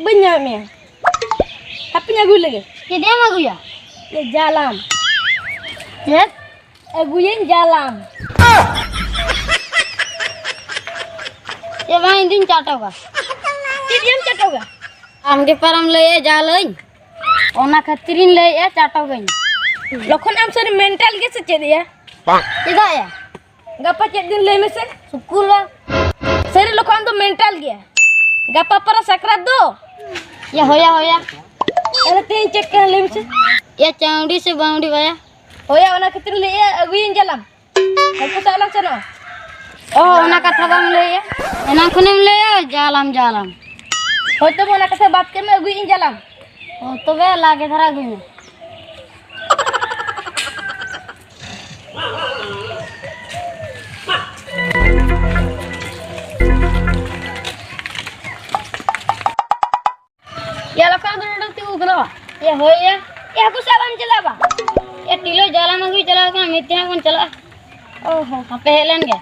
banyak ni. Tapi nya gue lagi. Ke dia mah ya? Ya jalan. Yes. Guyen jalan. Ya bang din chatoga. Diam catoga. Amge param le jalain. Ona khatirin le ya chatoga. Lokon am sari mental ke se ced ya. Tidak ya? Gapa ced din le mese. Sukul lah. Sari lokon to mental gya. Gapa para sakrat do. Ya hoya. Ala tin cek kan le mese. Ya chaundi se baudi gaya. Hoya ona khatir le ya guyen jalan. Aku salah sana. Oh, ona katha bang le ya. Enak kunem le ya jalam. Hoy to ona katha baat ke me guyen jalan. Oh, to be lage dhara gunya. Ya lokal dulu tu gua. Ya hoya. Ya aku salam jala ba. Ya tilo jalan mangui चला kan मिथ्या कौन चला Oh, apa helan क्या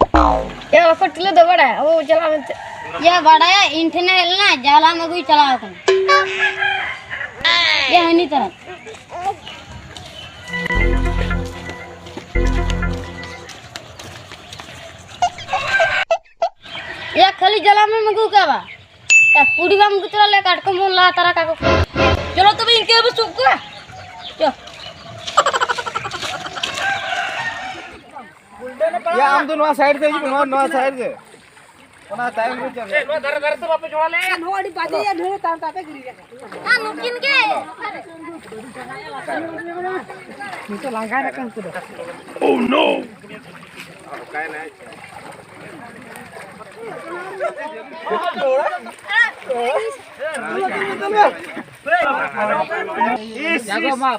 ya aku tilo do bada. Oh, jala mante. या बड़ा या internet Helena जाला मगui चला kan ya ini तरह ya खाली जाला में मगु का बा या पूरी बाम गुतरा ले काट को मोला तारा का को चलो तो भी इनके अब सुख को चलो या हम तो नवा साइड से नवा साइड से ओना टाइम रे चल नवा धर तो वापस छोड़ा ले नोड़ी बाजे या ढेर ताम तापे गिरी जा हां मुमकिन के ni तो लगा रखन तो ओह नो काय नाही जागो मा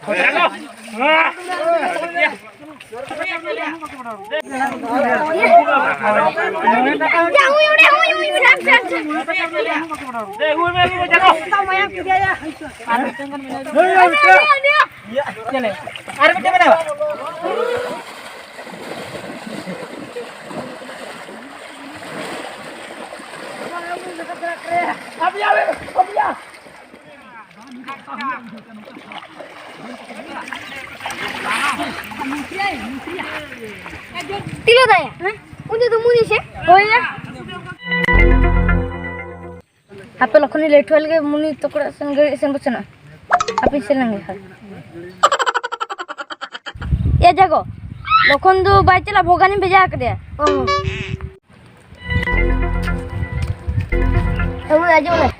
tilo daya udah tuh muni sih oh ya apa lokon ni late hoel ge muni to kura sen bocana apa sen lang ge ya jago lokon do bai chala भोगानी भेजा कर दिया kamu aja boleh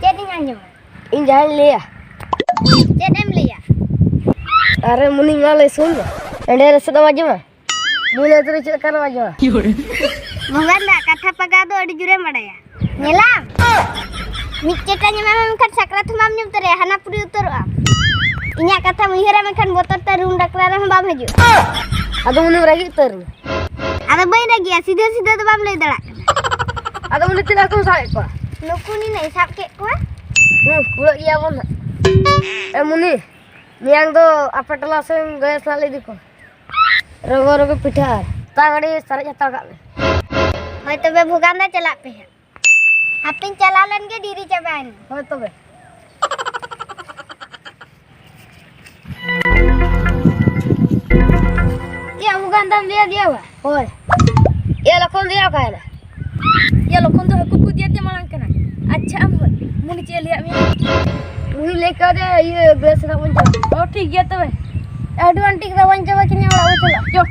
jadi nyanyi इन जान लिया jadi liya अरे मुनी माले सुन एंडे रस दवाजे में मुनी तो चल कर वाजे Menganda kata pagado ada jure madaya. Nyelam. Mikcetanya memang kan sakrat mam nyum tere hana puri utur am. Inya kata mihira makan botor tarum daklara हम बाम हजू. अदो मुनी रगी तर Ada bayi lagi ya सीधे तो बाम ले दड़ा. अदो मुनी तिला को साए को Nukuni नहीं साप के को. कुला किया बोल ए मुनी मियांग दो अपटला से गैस ला ले दिको रगो रगो पिठा तागड़ी सारे जता का Hoy to be buganda chalak pe. Apin chalalan ke diri cabain. हो तो बे Ya buganda dia wa. होय ये लखन दिया का है ये लखन तो हकु दिया ते मांग कना अच्छा हम मुनी चलिया में मुनी लेकर दे ये गैस ना बन जा ओ ठीक है तो बे Advantage da wanca wa kini awak जो